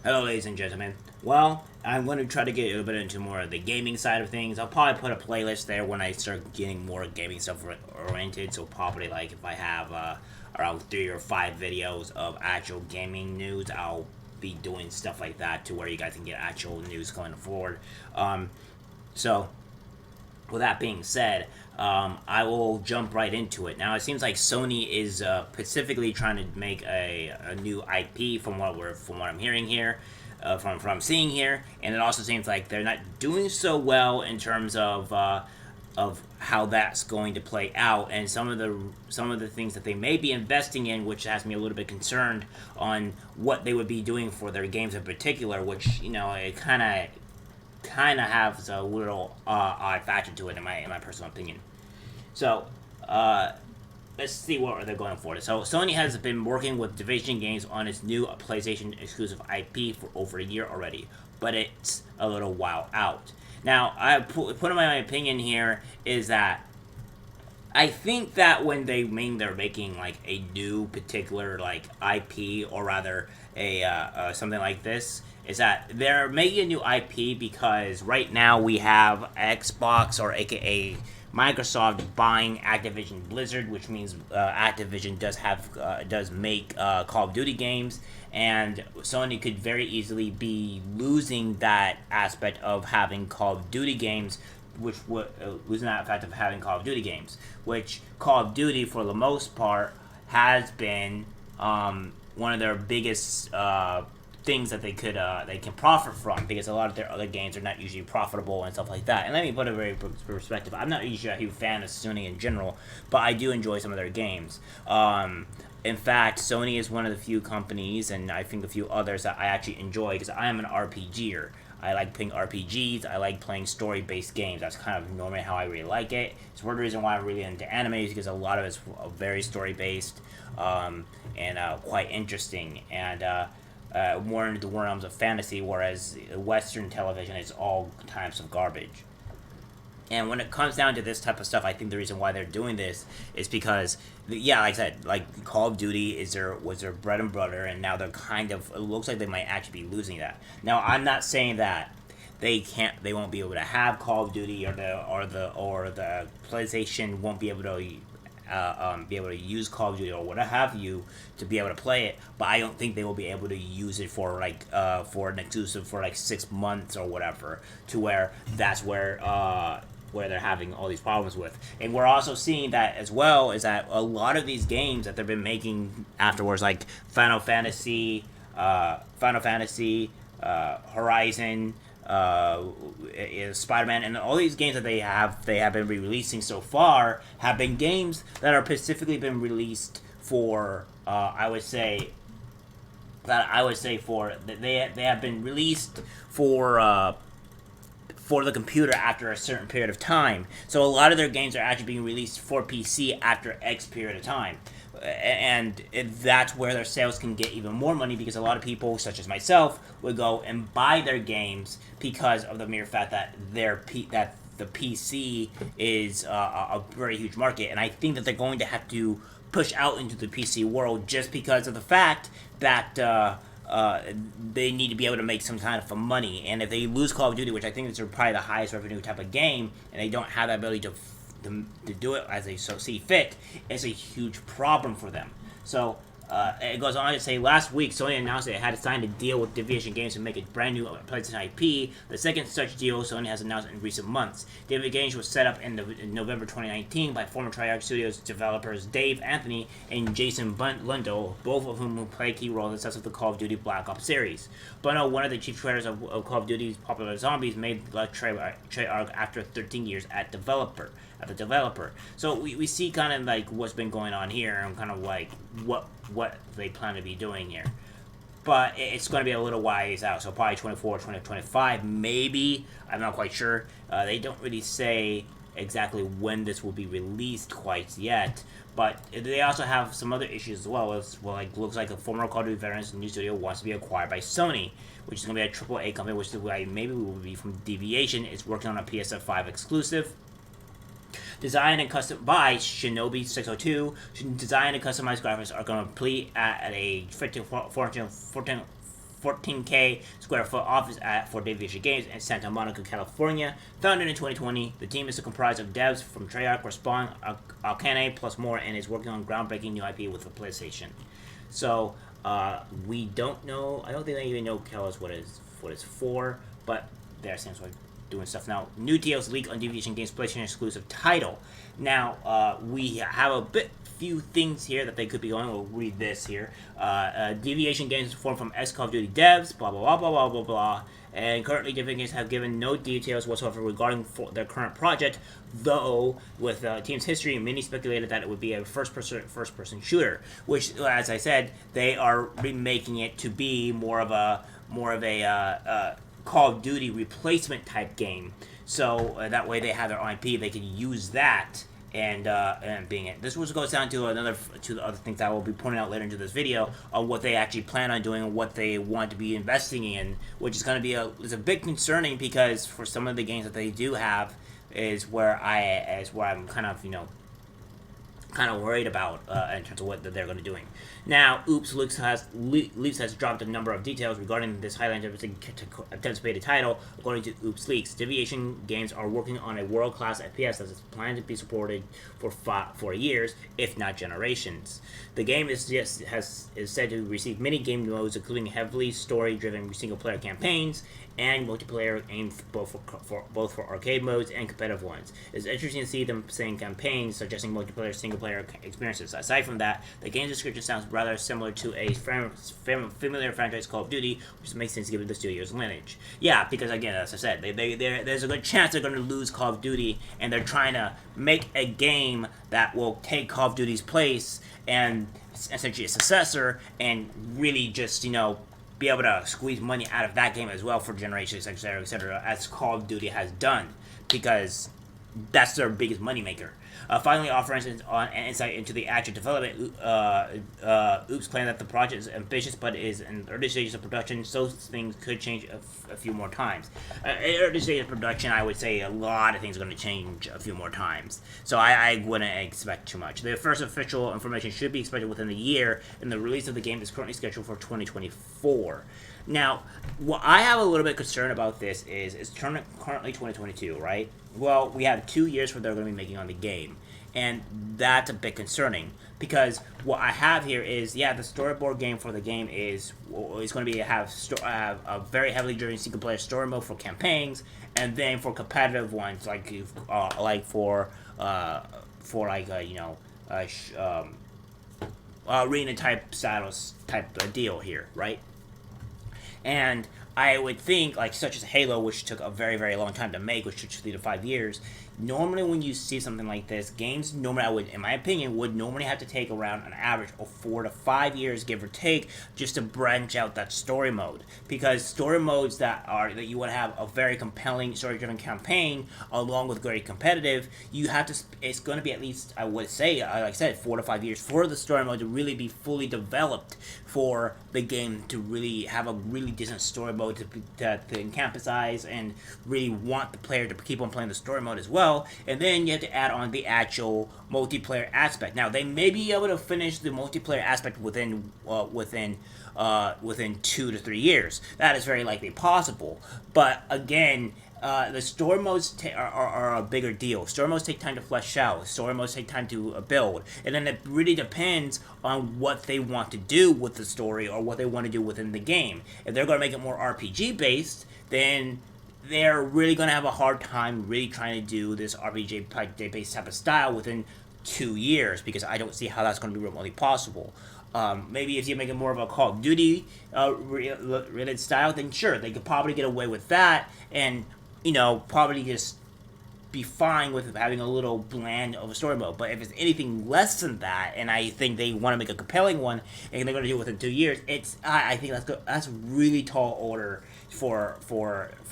Hello, ladies and gentlemen. Well, I'm going to try to get a little bit into more of the gaming side of things. I'll probably put a playlist there when I start getting more gaming stuff oriented. So probably like if I have around 3 or 5 videos of actual gaming news, I'll be doing stuff like that to where you guys can get actual news going forward. So with that being said, I will jump right into it. Now, it seems like Sony is specifically trying to make a new IP from what I'm hearing here, from I'm seeing here, and it also seems like they're not doing so well in terms of how that's going to play out, and some of the things that they may be investing in, which has me a little bit concerned on what they would be doing for their games in particular, which it kind of has a little odd factor to it in my personal opinion. So, let's see what they're going for. So, Sony has been working with Deviation Games on its new PlayStation exclusive IP for over a year already, but it's a little while out. Now, put in my opinion here is that I think that when they're making like a new particular like IP, or rather something like this, is that they're making a new IP because right now we have Xbox, or AKA Microsoft, buying Activision Blizzard, which means Activision does make Call of Duty games, and Sony could very easily be losing that aspect of having Call of Duty games, which would losing that fact of having Call of Duty games, which Call of Duty for the most part has been one of their biggest things that they can profit from, because a lot of their other games are not usually profitable and stuff like that. And let me put a very perspective. I'm not usually a huge fan of Sony in general, but I do enjoy some of their games. In fact, Sony is one of the few companies, and I think a few others, that I actually enjoy, because I am an RPGer. I like playing RPGs. I like playing story-based games. That's kind of normally how I really like it. It's one of the reasons why I'm really into anime, is because a lot of it's very story-based and quite interesting, and more into the realms of fantasy, whereas Western television is all types of garbage. And when it comes down to this type of stuff, I think the reason why they're doing this is because, yeah, like I said, like Call of Duty was their bread and butter, and now they're it looks like they might actually be losing that. Now, I'm not saying that they won't be able to have Call of Duty, or the PlayStation won't be able to use Call of Duty or what have you to be able to play it, but I don't think they will be able to use it for for an exclusive for like 6 months or whatever, to where that's where they're having all these problems with. And we're also seeing that as well, is that a lot of these games that they've been making afterwards, like Horizon, Spider-Man, and all these games that they have been releasing so far have been games that are specifically been released for they have been released for the computer after a certain period of time. So a lot of their games are actually being released for PC after X period of time. And that's where their sales can get even more money, because a lot of people, such as myself, would go and buy their games because of the mere fact that that the PC is a very huge market. And I think that they're going to have to push out into the PC world, just because of the fact that they need to be able to make some kind of money. And if they lose Call of Duty, which I think is probably the highest revenue type of game, and they don't have that ability to do it as they so see fit, it's a huge problem for them. So it goes on to say, last week Sony announced that it had signed a deal with Deviation Games to make a brand new PlayStation IP, the second such deal Sony has announced in recent months. Deviation Games was set up in November 2019 by former Treyarch Studios developers Dave Anthony and Jason Blundell, both of whom play key roles in the success of the Call of Duty Black Ops series. Blundell, one of the chief creators of Call of Duty's popular zombies, made Treyarch after 13 years at the developer. So we see kind of like what's been going on here, and kind of like what they plan to be doing here. But it's going to be a little ways out, so probably 24, 2025, maybe. I'm not quite sure. They don't really say exactly when this will be released quite yet. But they also have some other issues as well. Like looks like a former Call of Duty veteran's new studio wants to be acquired by Sony, which is going to be a AAA company, which maybe will be from Deviation. It's working on a PS5 exclusive. Design and custom by Shinobi 602. Design and customized graphics are complete at a 14K square foot office for Deviation Games in Santa Monica, California. Founded in 2020, the team is comprised of devs from Treyarch, Respawn, Alkane, plus more, and is working on groundbreaking new IP with the PlayStation. So we don't know. I don't think they even know tell us what it's for, but there stands for doing stuff now. New deals leak on Deviation Games PlayStation exclusive title. Now we have a few things here that they could be going. We'll read this here. Deviation Games formed from ex-Call of Duty devs. Blah blah blah blah blah blah blah. And currently, Deviation Games have given no details whatsoever regarding their current project. Though, with the team's history, many speculated that it would be a first-person shooter. Which, as I said, they are remaking it to be more of a Call of Duty replacement type game. So that way, they have their IP. They can use that. And being it. This goes down to the other things that I will be pointing out later into this video of what they actually plan on doing and what they want to be investing in, which is going to be is a bit concerning because for some of the games that they do have is where I'm kind of worried about in terms of what they're going to be doing. Now, Leaks has dropped a number of details regarding this highly anticipated title. According to Leaks, Deviation Games are working on a world-class FPS that is planned to be supported for years, if not generations. The game is said to receive many game modes, including heavily story-driven single-player campaigns and multiplayer aimed both for arcade modes and competitive ones. It's interesting to see them saying campaigns, suggesting multiplayer single-player experiences. Aside from that, the game description sounds rather similar to a familiar franchise Call of Duty, which makes sense given the studio's lineage. Yeah, because again, as I said, there's a good chance they're going to lose Call of Duty, and they're trying to make a game that will take Call of Duty's place and essentially a successor, and really just be able to squeeze money out of that game as well for generations, etc., as Call of Duty has done, because that's their biggest moneymaker. Finally, offering an insight into the actual development, Oops claimed that the project is ambitious but is in early stages of production, so things could change a few more times. In early stages of production, I would say a lot of things are going to change a few more times, so I wouldn't expect too much. The first official information should be expected within the year, and the release of the game is currently scheduled for 2024. Now, what I have a little bit concerned about this is it's currently 2022, right? Well, we have 2 years where they're going to be making on the game, and that's a bit concerning because what I have here is, the storyboard game for the game is going to be have a very heavily driven single player story mode for campaigns, and then for competitive ones arena type status type deal here, right? And I would think, such as Halo, which took a very, very long time to make, which took 3 to 5 years, normally when you see something like this, games normally, in my opinion, would normally have to take around an average of 4 to 5 years, give or take, just to branch out that story mode. Because story modes that you want to have a very compelling, story-driven campaign, along with very competitive, it's going to be at least, I would say, like I said, 4 to 5 years for the story mode to really be fully developed, for the game to really have a really decent story mode to encompass and really want the player to keep on playing the story mode as well. And then you have to add on the actual multiplayer aspect. Now, they may be able to finish the multiplayer aspect within 2 to 3 years. That is very likely possible. But again, the story modes are a bigger deal. Story modes take time to flesh out. Story modes take time to build. And then it really depends on what they want to do with the story or what they want to do within the game. If they're going to make it more RPG-based, then they're really going to have a hard time really trying to do this RPG-based type of style within 2 years, because I don't see how that's going to be remotely possible. Maybe if you make it more of a Call of Duty related style, then sure, they could probably get away with that, and probably just be fine with having a little bland of a story mode. But if it's anything less than that, and I think they want to make a compelling one, and they're going to do it within 2 years, I think that's really tall order for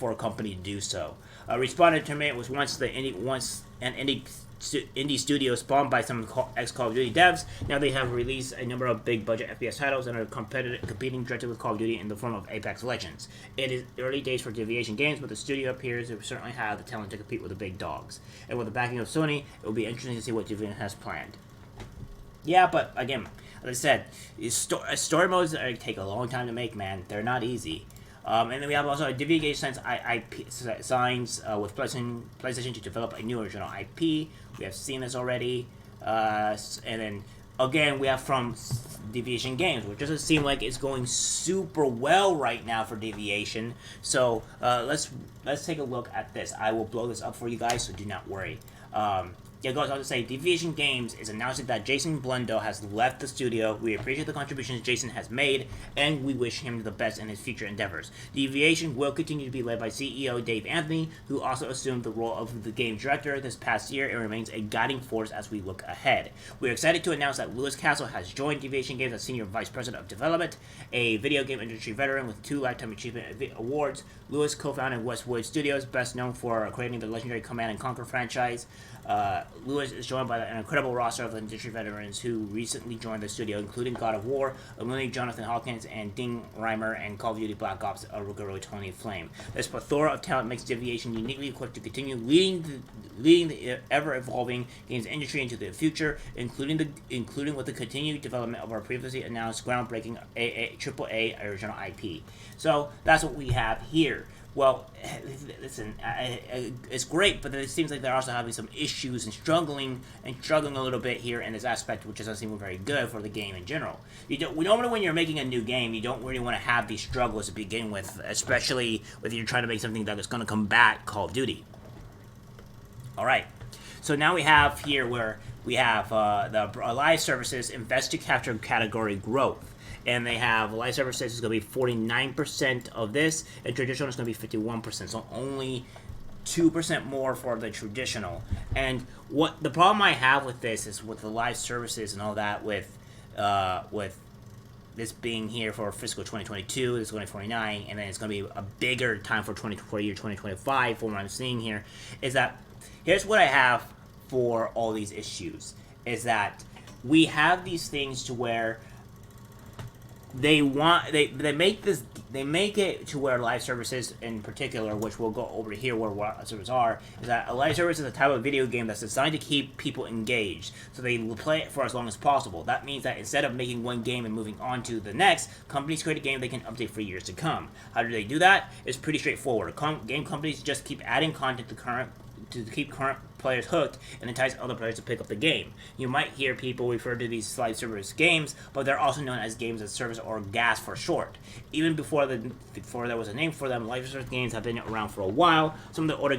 a company to do so. Respawn Entertainment was once an indie studio spawned by some ex-Call of Duty devs. Now they have released a number of big budget FPS titles and are competing directly with Call of Duty in the form of Apex Legends. It is early days for Deviation Games, but the studio appears to certainly have the talent to compete with the big dogs. And with the backing of Sony, it will be interesting to see what Deviation has planned. Yeah, but again, As I said, story modes take a long time to make, man. They're not easy. And then we have also deviation signs with PlayStation to develop a new original IP. We have seen this already. And then again, we have from Deviation Games, which doesn't seem like it's going super well right now for Deviation. So let's take a look at this. I will blow this up for you guys, so do not worry. It goes on to say, Deviation Games is announcing that Jason Blundell has left the studio. We appreciate the contributions Jason has made, and we wish him the best in his future endeavors. Deviation will continue to be led by CEO Dave Anthony, who also assumed the role of the game director this past year and remains a guiding force as we look ahead. We're excited to announce that Louis Castle has joined Deviation Games as Senior Vice President of Development, a video game industry veteran with 2 Lifetime Achievement Awards. Louis co-founded Westwood Studios, best known for creating the legendary Command & Conquer franchise. Lewis is joined by an incredible roster of industry veterans who recently joined the studio, including God of War, Illuminati Jonathan Hawkins, and Ding Reimer, and Call of Duty Black Ops, Ruggiero Tony Flame. This plethora of talent makes Deviation uniquely equipped to continue leading the ever-evolving games industry into the future, including with the continued development of our previously announced groundbreaking AAA original IP. So that's what we have here. Well, listen, it's great, but it seems like they're also having some issues and struggling a little bit here in this aspect, which doesn't seem very good for the game in general. Normally when you're making a new game, you don't really want to have these struggles to begin with, especially if you're trying to make something that is going to combat Call of Duty. Alright, so now we have here where we have the live services invest to capture category growth. And they have live services is going to be 49% of this, and traditional is going to be 51%. So only 2% more for the traditional. And what the problem I have with this is with the live services and all that, with this being here for fiscal 2022, it's going to be 49, and then it's going to be a bigger time for year 2025. From what I'm seeing here, is that here's what I have for all these issues: is that we have these things to where they make it to where live services in particular, which we'll go over here where live services are, is that a live service is a type of video game that's designed to keep people engaged, so they will play it for as long as possible. That means that instead of making one game and moving on to the next, companies create a game they can update for years to come. How do they do that? It's pretty straightforward. Game companies just keep adding content to keep current players hooked and entice other players to pick up the game. You might hear people refer to these live service games, but they're also known as games as service, or GAS for short. Even before there was a name for them, live service games have been around for a while. Some of the older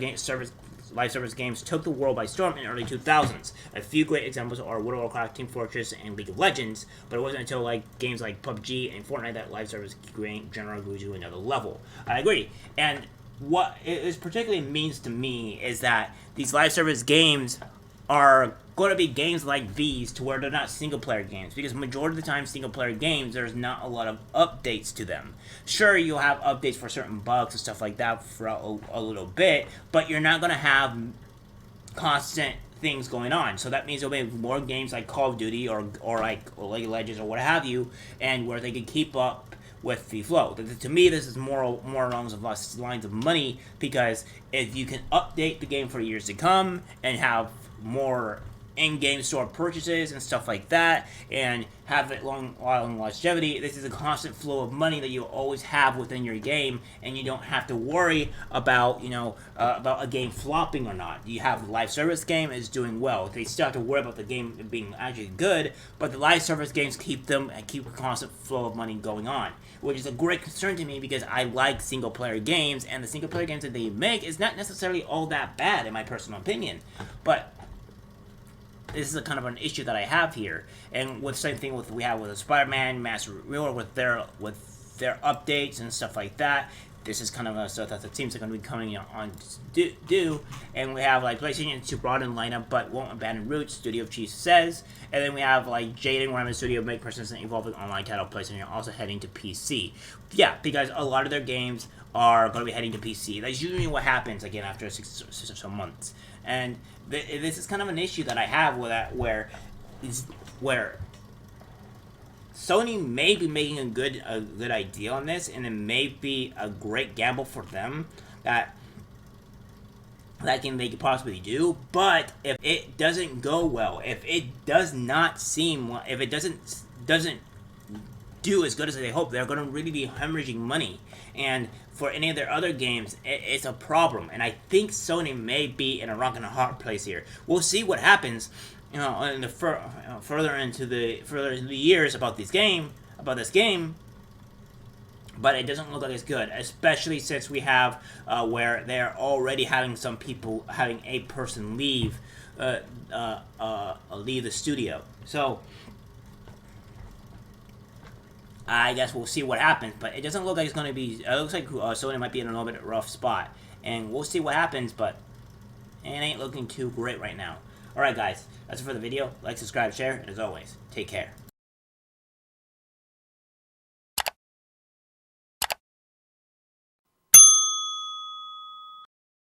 live service games took the world by storm in the early 2000s. A few great examples are World of Warcraft, Team Fortress, and League of Legends, but it wasn't until games like PUBG and Fortnite that live service generally grew to another level. I agree. And what it particularly means to me is that these live service games are going to be games like these, to where they're not single player games, because majority of the time single player games, there's not a lot of updates to them. Sure, you'll have updates for certain bugs and stuff like that for a little bit, but you're not going to have constant things going on. So that means there'll be more games like Call of Duty or League of Legends or what have you, and where they can keep up with the flow. To me, this is more along the lines of money, because if you can update the game for years to come and have more in-game store purchases and stuff like that, and have it long longevity, this is a constant flow of money that you always have within your game, and you don't have to worry about about a game flopping or not. You have the live service game is doing well. They still have to worry about the game being actually good, but the live service games keep a constant flow of money going on, which is a great concern to me, because I like single player games, and the single player games that they make is not necessarily all that bad in my personal opinion. But this is a kind of an issue that I have here, and with same thing we have with the Spider-Man Master Race with their updates and stuff like that. This is kind of stuff that it seems like going to be coming on due, and we have PlayStation to broaden lineup but won't abandon roots, Studio Chief says, and then we have Jaden Wyman Studio make persistent evolving online title PlayStation also heading to PC. Yeah, because a lot of their games are going to be heading to PC. That's usually what happens again after 6 or so months. And this is kind of an issue that I have with that, where Sony may be making a good idea on this, and it may be a great gamble for them that they could possibly do. But if it doesn't go well, if it doesn't doesn't do as good as they hope, they're going to really be hemorrhaging money. And for any of their other games, it's a problem. And I think Sony may be in a rock and a hard place here. We'll see what happens, in the further into the years about this game. But it doesn't look like it's good, especially since we have where they're already having some people having a person leave the studio. So I guess we'll see what happens, but it doesn't look like it's going to be. It looks like Sony might be in a little bit rough spot, and we'll see what happens. But it ain't looking too great right now. All right, guys, that's it for the video. Like, subscribe, share, and as always, take care.